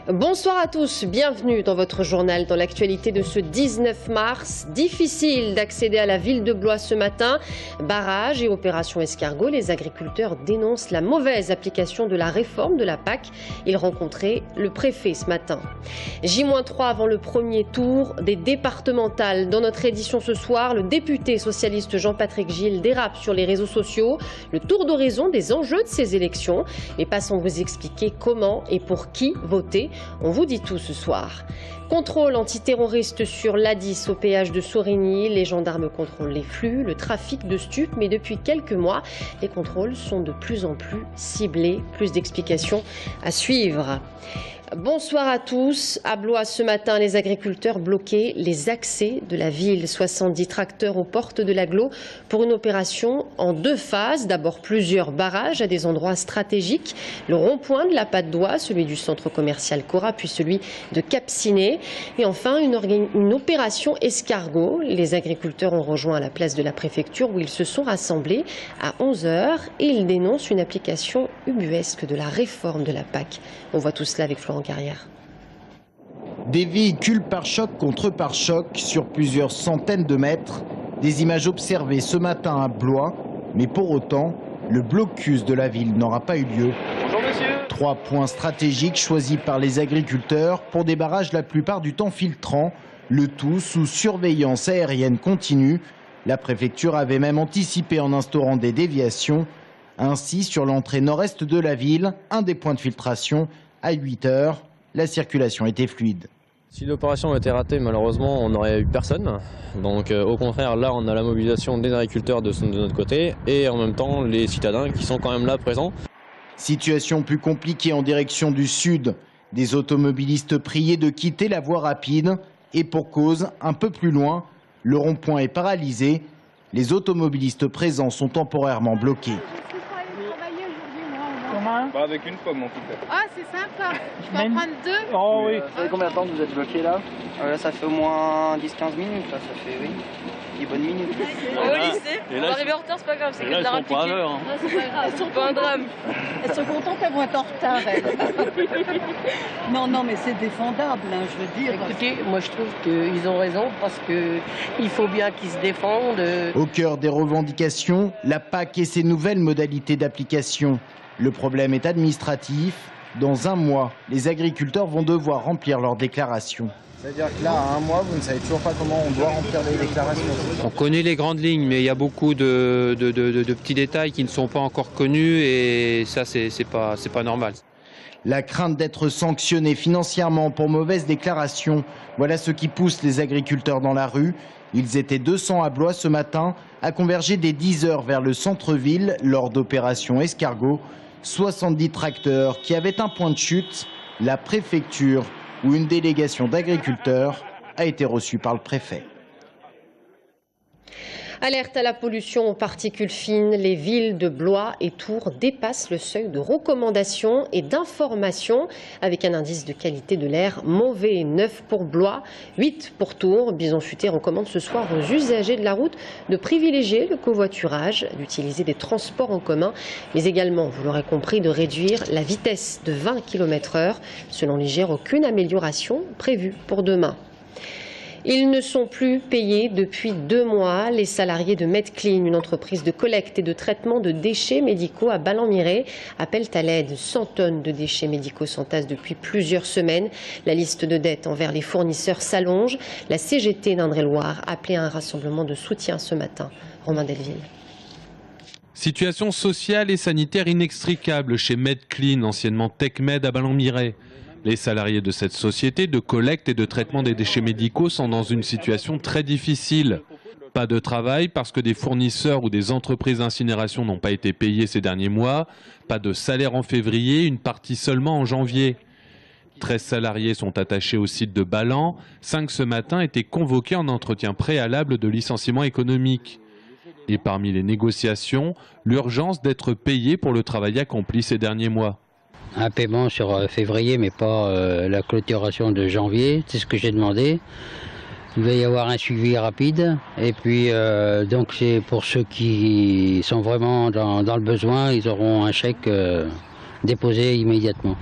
Bonsoir à tous, bienvenue dans votre journal. Dans l'actualité de ce 19 mars, difficile d'accéder à la ville de Blois ce matin. Barrage et opération escargot, les agriculteurs dénoncent la mauvaise application de la réforme de la PAC. Ils rencontraient le préfet ce matin. J-3 avant le premier tour des départementales. Dans notre édition ce soir, le député socialiste Jean-Patrick Gille dérape sur les réseaux sociaux. Le tour d'horizon des enjeux de ces élections. Mais passons vous expliquer comment et pour qui voter. On vous dit tout ce soir. Contrôle antiterroriste sur l'A10 au péage de Sorigny. Les gendarmes contrôlent les flux, le trafic de stupes. Mais depuis quelques mois, les contrôles sont de plus en plus ciblés. Plus d'explications à suivre. Bonsoir à tous. À Blois ce matin, les agriculteurs bloquaient les accès de la ville. 70 tracteurs aux portes de l'agglo pour une opération en deux phases. D'abord plusieurs barrages à des endroits stratégiques. Le rond-point de la Patte d'Oie, celui du centre commercial Cora, puis celui de Cap-Ciné. Et enfin, une opération escargot. Les agriculteurs ont rejoint la place de la préfecture où ils se sont rassemblés à 11 h et ils dénoncent une application ubuesque de la réforme de la PAC. On voit tout cela avec Florent Carrière. Des véhicules pare-choc contre pare-choc sur plusieurs centaines de mètres. Des images observées ce matin à Blois. Mais pour autant, le blocus de la ville n'aura pas eu lieu. Bonjour monsieur. 3 points stratégiques choisis par les agriculteurs pour des barrages la plupart du temps filtrants. Le tout sous surveillance aérienne continue. La préfecture avait même anticipé en instaurant des déviations. Ainsi, sur l'entrée nord-est de la ville, un des points de filtration, à 8 h, la circulation était fluide. Si l'opération était ratée, malheureusement, on n'aurait eu personne. Donc au contraire, là, on a la mobilisation des agriculteurs de notre côté et en même temps les citadins qui sont quand même là présents. Situation plus compliquée en direction du sud. Des automobilistes priés de quitter la voie rapide. Et pour cause, un peu plus loin, le rond-point est paralysé. Les automobilistes présents sont temporairement bloqués. Bah avec une pomme en tout cas. Ah c'est sympa, je peux en prendre 2. Oh oui. Ça fait combien de temps que vous êtes bloqué là? Ça fait au moins 10-15 minutes, là, ça fait oui, 10 bonnes minutes. Au lycée, on va arriver en retard, c'est pas grave, c'est que de la rapidité. Non, c'est pas grave, c'est pas un drame. Elles sont contentes d'avoir été en retard, elles. Non, mais c'est défendable, hein, je veux dire. Écoutez, moi je trouve qu'ils ont raison parce qu'il faut bien qu'ils se défendent. Au cœur des revendications, la PAC et ses nouvelles modalités d'application. Le problème est administratif. Dans un mois, les agriculteurs vont devoir remplir leurs déclarations. C'est-à-dire que là, à un mois, vous ne savez toujours pas comment on doit remplir les déclarations. On connaît les grandes lignes, mais il y a beaucoup de petits détails qui ne sont pas encore connus et ça, c'est pas normal. La crainte d'être sanctionné financièrement pour mauvaise déclaration, voilà ce qui pousse les agriculteurs dans la rue. Ils étaient 200 à Blois ce matin, à converger dès 10 h vers le centre-ville lors d'opérations escargot. 70 tracteurs qui avaient un point de chute, la préfecture où une délégation d'agriculteurs a été reçue par le préfet. Alerte à la pollution aux particules fines, les villes de Blois et Tours dépassent le seuil de recommandation et d'information avec un indice de qualité de l'air mauvais. 9 pour Blois, 8 pour Tours. Bison Futé recommande ce soir aux usagers de la route de privilégier le covoiturage, d'utiliser des transports en commun, mais également, vous l'aurez compris, de réduire la vitesse de 20 km/h. Selon l'IGR, aucune amélioration prévue pour demain. Ils ne sont plus payés depuis 2 mois. Les salariés de MedClean, une entreprise de collecte et de traitement de déchets médicaux à Ballon-Miré, appellent à l'aide. 100 tonnes de déchets médicaux s'entassent depuis plusieurs semaines. La liste de dettes envers les fournisseurs s'allonge. La CGT d'Indre-et-Loire a appelé à un rassemblement de soutien ce matin. Romain Delville. Situation sociale et sanitaire inextricable chez MedClean, anciennement TechMed à Ballon-Miré. Les salariés de cette société de collecte et de traitement des déchets médicaux sont dans une situation très difficile. Pas de travail parce que des fournisseurs ou des entreprises d'incinération n'ont pas été payés ces derniers mois. Pas de salaire en février, une partie seulement en janvier. 13 salariés sont attachés au site de Ballan. 5 ce matin étaient convoqués en entretien préalable de licenciement économique. Et parmi les négociations, l'urgence d'être payés pour le travail accompli ces derniers mois. Un paiement sur février, mais pas la clôturation de janvier, c'est ce que j'ai demandé. Il va y avoir un suivi rapide. Et puis, donc, c'est pour ceux qui sont vraiment dans le besoin, ils auront un chèque déposé immédiatement.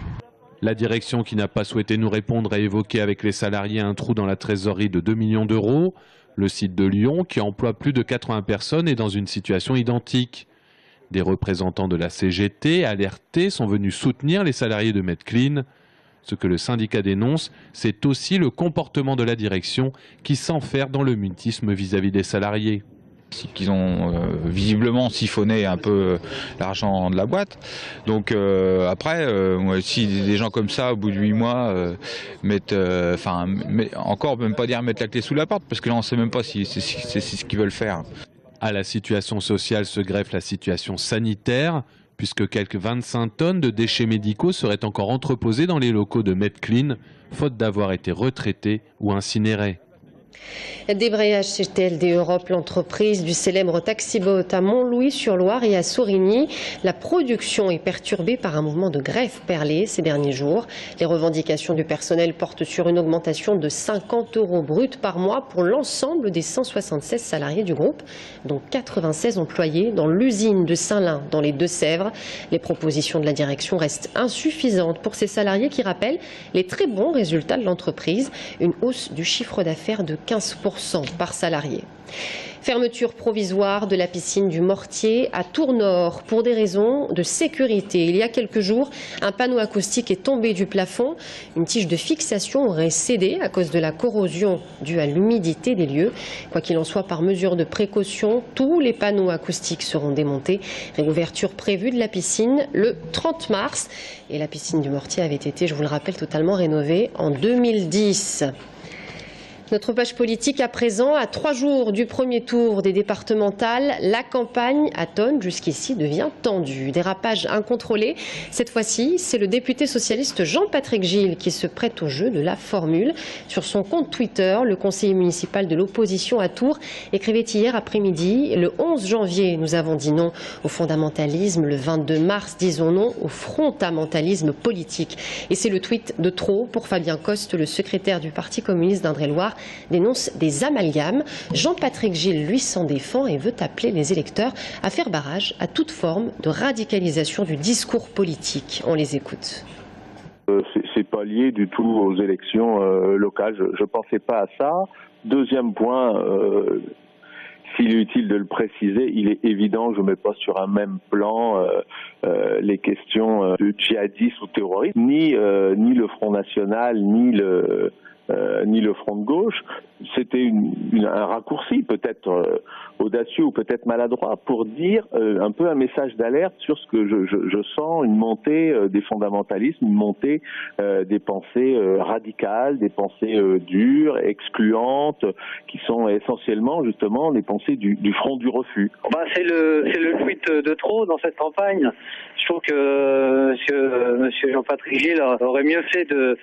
La direction, qui n'a pas souhaité nous répondre, a évoqué avec les salariés un trou dans la trésorerie de 2 millions d'euros. Le site de Lyon, qui emploie plus de 80 personnes, est dans une situation identique. Des représentants de la CGT, alertés, sont venus soutenir les salariés de Medclean. Ce que le syndicat dénonce, c'est aussi le comportement de la direction qui s'enferre dans le mutisme vis-à-vis des salariés. Qu'ils ont visiblement siphonné un peu l'argent de la boîte. Donc après, si des gens comme ça, au bout de 8 mois, encore même pas dire mettre la clé sous la porte, parce que là on ne sait même pas si c'est ce qu'ils veulent faire. À la situation sociale se greffe la situation sanitaire, puisque quelques 25 tonnes de déchets médicaux seraient encore entreposés dans les locaux de Medclean, faute d'avoir été retraités ou incinérés. Débrayage chez TLD Europe, l'entreprise du célèbre taxi-boat à Montlouis-sur-Loire et à Sourigny. La production est perturbée par un mouvement de grève perlé ces derniers jours. Les revendications du personnel portent sur une augmentation de 50 € brut par mois pour l'ensemble des 176 salariés du groupe, dont 96 employés dans l'usine de Saint-Lin dans les Deux-Sèvres. Les propositions de la direction restent insuffisantes pour ces salariés qui rappellent les très bons résultats de l'entreprise, une hausse du chiffre d'affaires de 15% par salarié. Fermeture provisoire de la piscine du Mortier à Tours-Nord pour des raisons de sécurité. Il y a quelques jours, un panneau acoustique est tombé du plafond. Une tige de fixation aurait cédé à cause de la corrosion due à l'humidité des lieux. Quoi qu'il en soit, par mesure de précaution, tous les panneaux acoustiques seront démontés. Réouverture prévue de la piscine le 30 mars. Et la piscine du Mortier avait été, je vous le rappelle, totalement rénovée en 2010. Notre page politique à présent, à 3 jours du premier tour des départementales, la campagne à Tonnes jusqu'ici devient tendue. Dérapage incontrôlé. Cette fois-ci, c'est le député socialiste Jean-Patrick Gille qui se prête au jeu de la formule. Sur son compte Twitter, le conseiller municipal de l'opposition à Tours écrivait hier après-midi: le 11 janvier, nous avons dit non au fondamentalisme. Le 22 mars, disons non au frontamentalisme politique. Et c'est le tweet de trop pour Fabien Coste, le secrétaire du Parti communiste d'Indre-et-Loire, dénonce des amalgames. Jean-Patrick Gille, lui, s'en défend et veut appeler les électeurs à faire barrage à toute forme de radicalisation du discours politique. On les écoute. C'est pas lié du tout aux élections locales. Je pensais pas à ça. Deuxième point, s'il est utile de le préciser, il est évident que je ne mets pas sur un même plan les questions de djihadistes ou terroristes, ni le Front National, ni le Front de gauche. C'était un raccourci, peut-être audacieux ou peut-être maladroit, pour dire un peu un message d'alerte sur ce que je sens, une montée des fondamentalismes, une montée des pensées radicales, des pensées dures, excluantes, qui sont essentiellement justement les pensées du front du refus. C'est le tweet de trop dans cette campagne. Je trouve que monsieur Jean-Patrick Gille aurait mieux fait de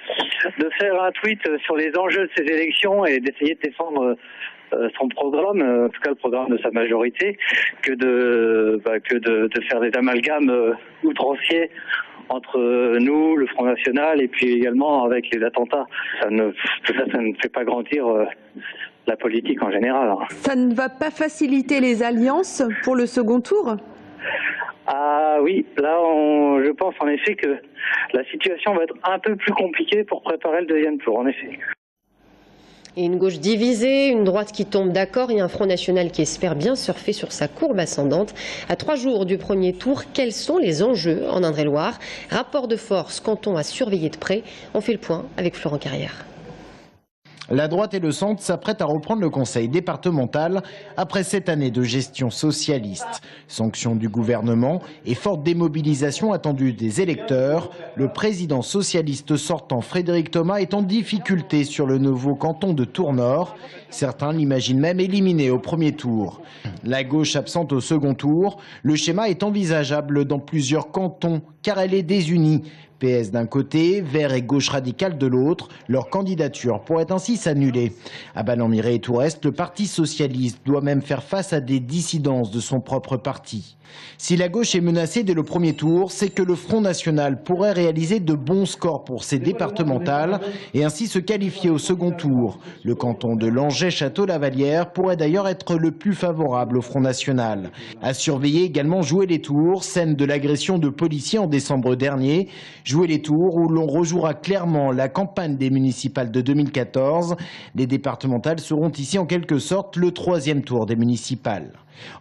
faire un tweet sur les enjeux de ces élections et d'essayer de défendre son programme, en tout cas le programme de sa majorité, que de faire des amalgames outranciers entre nous, le Front National, et puis également avec les attentats. Tout ça ne fait pas grandir la politique en général. Ça ne va pas faciliter les alliances pour le second tour ? Ah oui, là je pense en effet que la situation va être un peu plus compliquée pour préparer le deuxième tour, en effet. Et une gauche divisée, une droite qui tombe d'accord et un Front National qui espère bien surfer sur sa courbe ascendante. À 3 jours du premier tour, quels sont les enjeux en Indre-et-Loire? Rapport de force, canton à surveiller de près. On fait le point avec Florent Carrière. La droite et le centre s'apprêtent à reprendre le conseil départemental après 7 années de gestion socialiste. Sanction du gouvernement et forte démobilisation attendue des électeurs. Le président socialiste sortant Frédéric Thomas est en difficulté sur le nouveau canton de Tours-Nord. Certains l'imaginent même éliminé au premier tour. La gauche absente au second tour. Le schéma est envisageable dans plusieurs cantons car elle est désunie. PS d'un côté, Verts et Gauche radicale de l'autre, leur candidature pourrait ainsi s'annuler. À Ballon-Miré et Tours-Est, le Parti socialiste doit même faire face à des dissidences de son propre parti. Si la gauche est menacée dès le premier tour, c'est que le Front National pourrait réaliser de bons scores pour ses départementales et ainsi se qualifier au second tour. Le canton de Langeais-Château-Lavalière pourrait d'ailleurs être le plus favorable au Front National. À surveiller également jouer les tours, scène de l'agression de policiers en décembre dernier. Jouer les tours où l'on rejouera clairement la campagne des municipales de 2014. Les départementales seront ici en quelque sorte le 3e tour des municipales.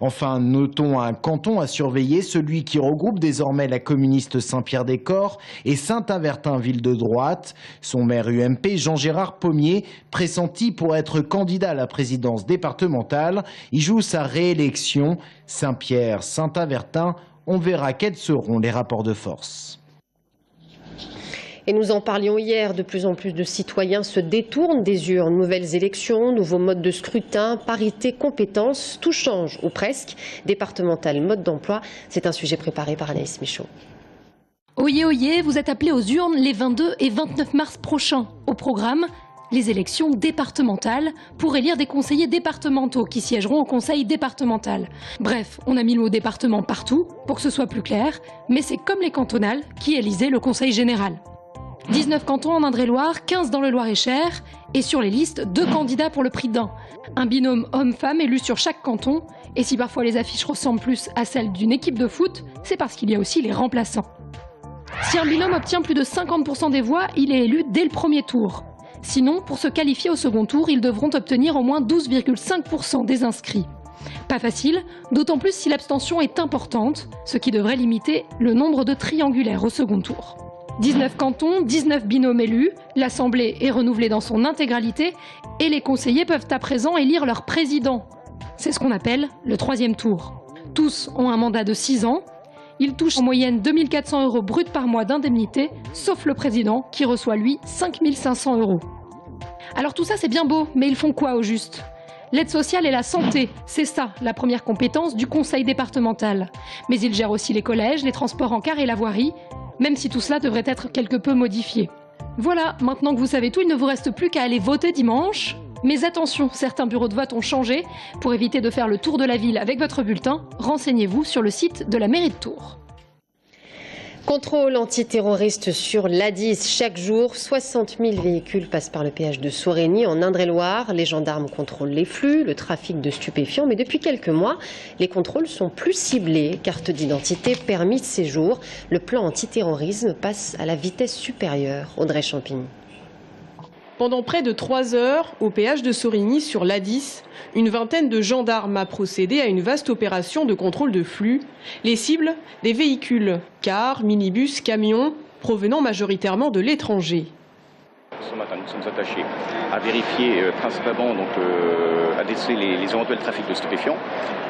Enfin, notons un canton à surveiller, celui qui regroupe désormais la communiste Saint-Pierre-des-Corps et Saint-Avertin, ville de droite. Son maire UMP, Jean-Gérard Pommier, pressenti pour être candidat à la présidence départementale, y joue sa réélection. Saint-Pierre, Saint-Avertin, on verra quels seront les rapports de force. Et nous en parlions hier, de plus en plus de citoyens se détournent des urnes. Nouvelles élections, nouveaux modes de scrutin, parité, compétences, tout change, ou presque. Départemental, mode d'emploi, c'est un sujet préparé par Anaïs Michaud. Oyez, oyez, vous êtes appelés aux urnes les 22 et 29 mars prochains. Au programme, les élections départementales pour élire des conseillers départementaux qui siégeront au conseil départemental. Bref, on a mis le mot département partout pour que ce soit plus clair, mais c'est comme les cantonales qui élisaient le conseil général. 19 cantons en Indre-et-Loire, 15 dans le Loir-et-Cher, et sur les listes, 2 candidats pour le prix d'un. Un binôme homme-femme élu sur chaque canton, et si parfois les affiches ressemblent plus à celles d'une équipe de foot, c'est parce qu'il y a aussi les remplaçants. Si un binôme obtient plus de 50% des voix, il est élu dès le premier tour. Sinon, pour se qualifier au second tour, ils devront obtenir au moins 12,5% des inscrits. Pas facile, d'autant plus si l'abstention est importante, ce qui devrait limiter le nombre de triangulaires au second tour. 19 cantons, 19 binômes élus, l'Assemblée est renouvelée dans son intégralité et les conseillers peuvent à présent élire leur président. C'est ce qu'on appelle le 3e tour. Tous ont un mandat de 6 ans. Ils touchent en moyenne 2 400 € bruts par mois d'indemnité, sauf le président qui reçoit lui 5 500 €. Alors tout ça c'est bien beau, mais ils font quoi au juste ? L'aide sociale et la santé, c'est ça la première compétence du conseil départemental. Mais ils gèrent aussi les collèges, les transports en car et la voirie, même si tout cela devrait être quelque peu modifié. Voilà, maintenant que vous savez tout, il ne vous reste plus qu'à aller voter dimanche. Mais attention, certains bureaux de vote ont changé. Pour éviter de faire le tour de la ville avec votre bulletin, renseignez-vous sur le site de la mairie de Tours. Contrôle antiterroriste sur l'A10. Chaque jour, 60 000 véhicules passent par le péage de Sorigny en Indre-et-Loire. Les gendarmes contrôlent les flux, le trafic de stupéfiants. Mais depuis quelques mois, les contrôles sont plus ciblés. Carte d'identité, permis de séjour. Le plan antiterrorisme passe à la vitesse supérieure. Audrey Champigny. Pendant près de 3 heures, au péage de Sorigny sur l'A10, une vingtaine de gendarmes a procédé à une vaste opération de contrôle de flux. Les cibles, des véhicules, cars, minibus, camions, provenant majoritairement de l'étranger. Ce matin, nous sommes attachés à vérifier principalement, à déceler les éventuels trafics de stupéfiants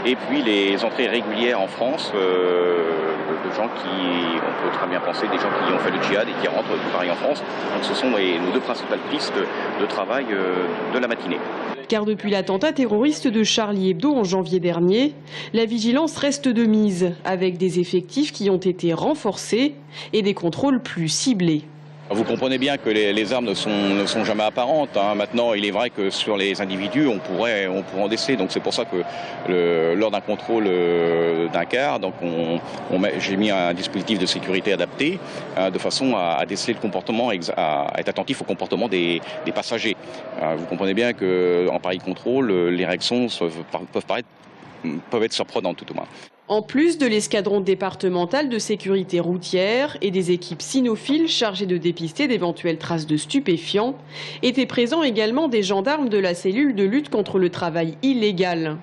et puis les entrées régulières en France de gens qui, on peut très bien penser, des gens qui ont fait le djihad et qui rentrent pareil en France. Donc ce sont nos 2 principales pistes de travail de la matinée. Car depuis l'attentat terroriste de Charlie Hebdo en janvier dernier, la vigilance reste de mise, avec des effectifs qui ont été renforcés et des contrôles plus ciblés. Vous comprenez bien que les armes ne sont jamais apparentes. Maintenant, il est vrai que sur les individus, on pourrait en déceler. Donc c'est pour ça que lors d'un contrôle d'un car, j'ai mis un dispositif de sécurité adapté de façon à déceler le comportement, à être attentif au comportement des passagers. Vous comprenez bien qu'en pareil contrôle, les réactions peuvent être surprenantes tout au moins. En plus de l'escadron départemental de sécurité routière et des équipes cynophiles chargées de dépister d'éventuelles traces de stupéfiants, étaient présents également des gendarmes de la cellule de lutte contre le travail illégal.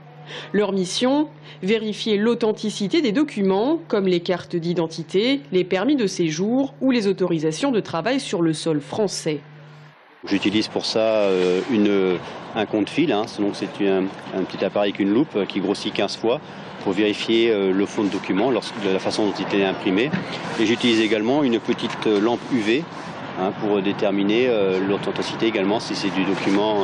Leur mission, vérifier l'authenticité des documents, comme les cartes d'identité, les permis de séjour ou les autorisations de travail sur le sol français. J'utilise pour ça un compte-fil, donc c'est un petit appareil avec une loupe qui grossit 15 fois pour vérifier le fond de document, de la façon dont il est imprimé. Et j'utilise également une petite lampe UV pour déterminer l'authenticité également, si c'est du document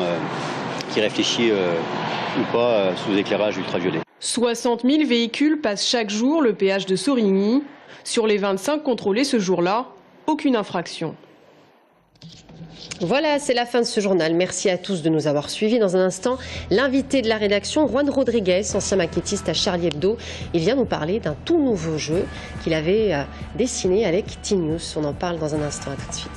qui réfléchit ou pas sous éclairage ultraviolet. 60 000 véhicules passent chaque jour le péage de Sorigny. Sur les 25 contrôlés ce jour-là, aucune infraction. Voilà, c'est la fin de ce journal. Merci à tous de nous avoir suivis. Dans un instant, l'invité de la rédaction, Juan Rodriguez, ancien maquettiste à Charlie Hebdo. Il vient nous parler d'un tout nouveau jeu qu'il avait dessiné avec T-News. On en parle dans un instant. À tout de suite.